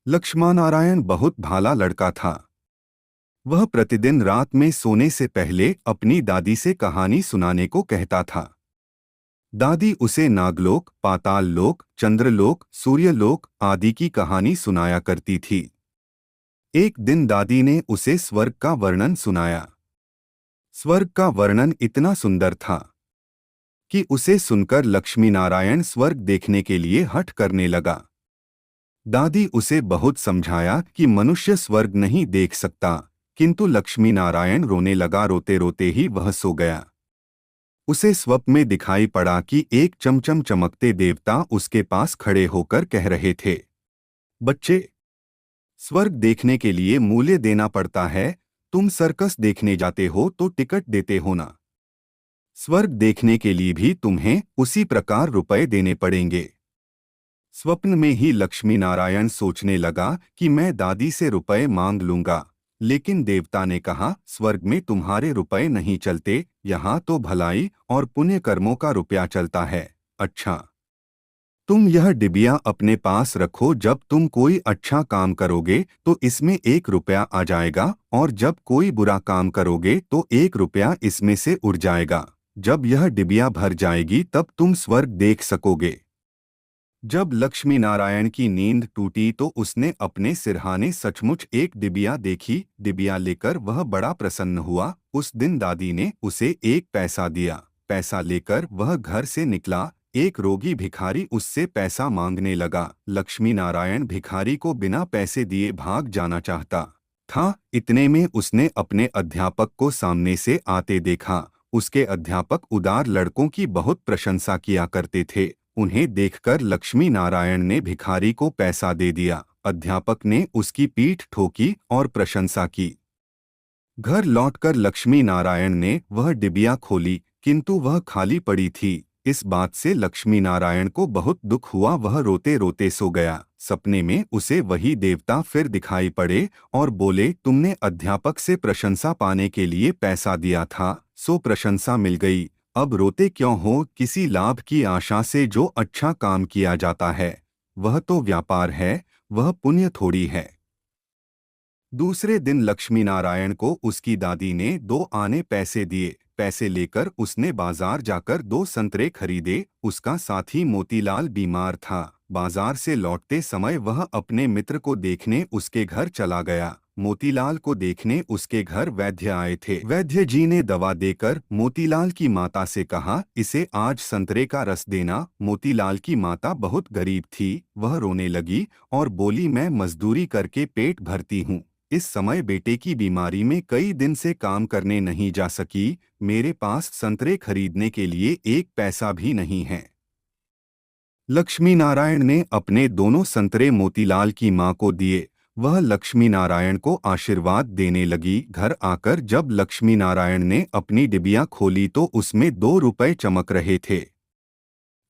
लक्ष्मीनारायण बहुत भाला लड़का था। वह प्रतिदिन रात में सोने से पहले अपनी दादी से कहानी सुनाने को कहता था। दादी उसे नागलोक, पाताल लोक, चंद्रलोक, सूर्यलोक आदि की कहानी सुनाया करती थी। एक दिन दादी ने उसे स्वर्ग का वर्णन सुनाया। स्वर्ग का वर्णन इतना सुंदर था कि उसे सुनकर लक्ष्मीनारायण स्वर्ग देखने के लिए हठ करने लगा। दादी उसे बहुत समझाया कि मनुष्य स्वर्ग नहीं देख सकता, किंतु लक्ष्मीनारायण रोने लगा। रोते रोते ही वह सो गया। उसे स्वप्न में दिखाई पड़ा कि एक चमचम चमकते देवता उसके पास खड़े होकर कह रहे थे, बच्चे, स्वर्ग देखने के लिए मूल्य देना पड़ता है। तुम सर्कस देखने जाते हो तो टिकट देते हो ना। स्वर्ग देखने के लिए भी तुम्हें उसी प्रकार रुपए देने पड़ेंगे। स्वप्न में ही लक्ष्मीनारायण सोचने लगा कि मैं दादी से रुपए मांग लूंगा, लेकिन देवता ने कहा, स्वर्ग में तुम्हारे रुपए नहीं चलते, यहाँ तो भलाई और पुण्य कर्मों का रुपया चलता है। अच्छा, तुम यह डिबिया अपने पास रखो। जब तुम कोई अच्छा काम करोगे तो इसमें 1 रुपया आ जाएगा, और जब कोई बुरा काम करोगे तो 1 रुपया इसमें से उड़ जाएगा। जब यह डिबिया भर जाएगी तब तुम स्वर्ग देख सकोगे। जब लक्ष्मीनारायण की नींद टूटी तो उसने अपने सिरहाने सचमुच एक डिबिया देखी। डिबिया लेकर वह बड़ा प्रसन्न हुआ। उस दिन दादी ने उसे 1 पैसा दिया। पैसा लेकर वह घर से निकला। एक रोगी भिखारी उससे पैसा मांगने लगा। लक्ष्मीनारायण भिखारी को बिना पैसे दिए भाग जाना चाहता था। इतने में उसने अपने अध्यापक को सामने से आते देखा। उसके अध्यापक उदार लड़कों की बहुत प्रशंसा किया करते थे। उन्हें देखकर लक्ष्मीनारायण ने भिखारी को पैसा दे दिया। अध्यापक ने उसकी पीठ ठोकी और प्रशंसा की। घर लौटकर लक्ष्मीनारायण ने वह डिबिया खोली, किंतु वह खाली पड़ी थी। इस बात से लक्ष्मीनारायण को बहुत दुख हुआ। वह रोते रोते सो गया। सपने में उसे वही देवता फिर दिखाई पड़े और बोले, तुमने अध्यापक से प्रशंसा पाने के लिए पैसा दिया था, सो प्रशंसा मिल गई। अब रोते क्यों हो? किसी लाभ की आशा से जो अच्छा काम किया जाता है वह तो व्यापार है, वह पुण्य थोड़ी है। दूसरे दिन लक्ष्मीनारायण को उसकी दादी ने 2 आने पैसे दिए। पैसे लेकर उसने बाजार जाकर 2 संतरे खरीदे। उसका साथी मोतीलाल बीमार था। बाजार से लौटते समय वह अपने मित्र को देखने उसके घर चला गया। मोतीलाल को देखने उसके घर वैद्य आए थे। वैद्य जी ने दवा देकर मोतीलाल की माता से कहा, इसे आज संतरे का रस देना। मोतीलाल की माता बहुत गरीब थी। वह रोने लगी और बोली, मैं मजदूरी करके पेट भरती हूँ। इस समय बेटे की बीमारी में कई दिन से काम करने नहीं जा सकी। मेरे पास संतरे खरीदने के लिए 1 पैसा भी नहीं है। लक्ष्मीनारायण ने अपने दोनों संतरे मोतीलाल की मां को दिए। वह लक्ष्मीनारायण को आशीर्वाद देने लगी। घर आकर जब लक्ष्मीनारायण ने अपनी डिबिया खोली तो उसमें 2 रुपए चमक रहे थे।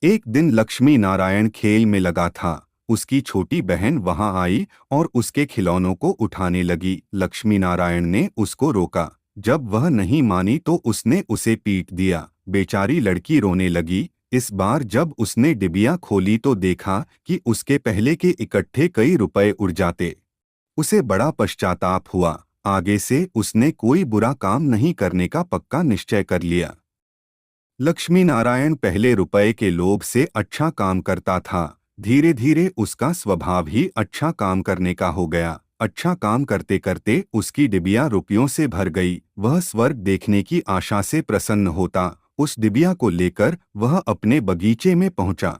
एक दिन लक्ष्मीनारायण खेल में लगा था। उसकी छोटी बहन वहां आई और उसके खिलौनों को उठाने लगी। लक्ष्मीनारायण ने उसको रोका। जब वह नहीं मानी तो उसने उसे पीट दिया। बेचारी लड़की रोने लगी। इस बार जब उसने डिबिया खोली तो देखा कि उसके पहले के इकट्ठे कई रुपए उड़ जाते। उसे बड़ा पश्चाताप हुआ। आगे से उसने कोई बुरा काम नहीं करने का पक्का निश्चय कर लिया। लक्ष्मीनारायण पहले रुपए के लोभ से अच्छा काम करता था। धीरे धीरे उसका स्वभाव ही अच्छा काम करने का हो गया। अच्छा काम करते करते उसकी डिबिया रुपयों से भर गई। वह स्वर्ग देखने की आशा से प्रसन्न होता। उस डिबिया को लेकर वह अपने बगीचे में पहुंचा।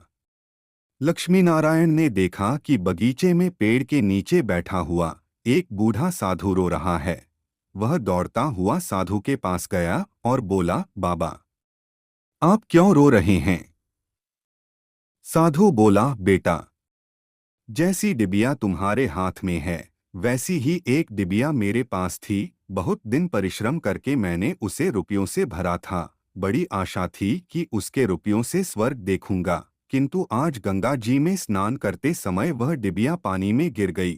लक्ष्मीनारायण ने देखा कि बगीचे में पेड़ के नीचे बैठा हुआ एक बूढ़ा साधु रो रहा है। वह दौड़ता हुआ साधु के पास गया और बोला, बाबा, आप क्यों रो रहे हैं? साधु बोला, बेटा, जैसी डिबिया तुम्हारे हाथ में है वैसी ही एक डिबिया मेरे पास थी। बहुत दिन परिश्रम करके मैंने उसे रुपयों से भरा था। बड़ी आशा थी कि उसके रुपयों से स्वर्ग देखूंगा, किंतु आज गंगा जी में स्नान करते समय वह डिबिया पानी में गिर गई।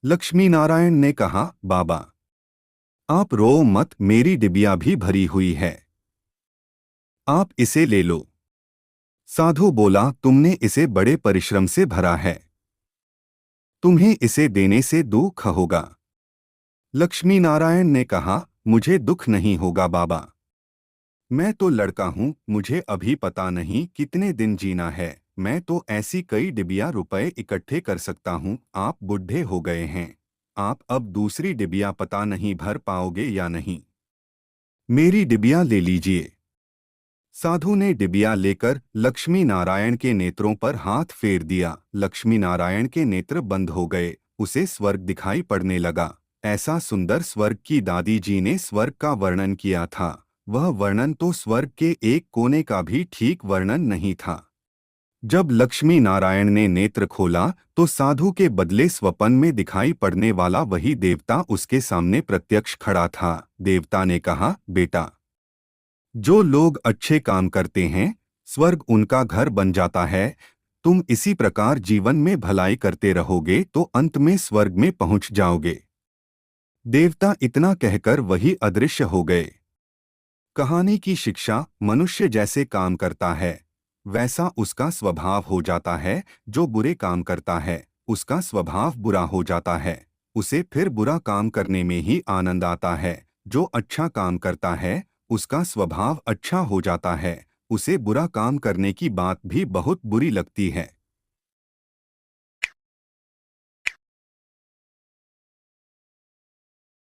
लक्ष्मीनारायण ने कहा, बाबा, आप रो मत, मेरी डिबिया भी भरी हुई है, आप इसे ले लो। साधु बोला, तुमने इसे बड़े परिश्रम से भरा है। तुम्हें इसे देने से दुख होगा। लक्ष्मी नारायण ने कहा, मुझे दुख नहीं होगा बाबा। मैं तो लड़का हूँ, मुझे अभी पता नहीं कितने दिन जीना है। मैं तो ऐसी कई डिबिया रुपए इकट्ठे कर सकता हूँ। आप बुढ़े हो गए हैं, आप अब दूसरी डिबिया पता नहीं भर पाओगे या नहीं। मेरी डिबिया ले लीजिए। साधु ने डिबिया लेकर लक्ष्मी नारायण के नेत्रों पर हाथ फेर दिया। लक्ष्मी नारायण के नेत्र बंद हो गए। उसे स्वर्ग दिखाई पड़ने लगा। ऐसा सुंदर स्वर्ग की दादी जी ने स्वर्ग का वर्णन किया था। वह वर्णन तो स्वर्ग के एक कोने का भी ठीक वर्णन नहीं था। जब लक्ष्मी नारायण ने नेत्र खोला तो साधु के बदले स्वप्न में दिखाई पड़ने वाला वही देवता उसके सामने प्रत्यक्ष खड़ा था। देवता ने कहा, बेटा, जो लोग अच्छे काम करते हैं, स्वर्ग उनका घर बन जाता है। तुम इसी प्रकार जीवन में भलाई करते रहोगे तो अंत में स्वर्ग में पहुंच जाओगे। देवता इतना कहकर वही अदृश्य हो गए। कहानी की शिक्षा, मनुष्य जैसे काम करता है वैसा उसका स्वभाव हो जाता है। जो बुरे काम करता है उसका स्वभाव बुरा हो जाता है। उसे फिर बुरा काम करने में ही आनंद आता है। जो अच्छा काम करता है उसका स्वभाव अच्छा हो जाता है। उसे बुरा काम करने की बात भी बहुत बुरी लगती है।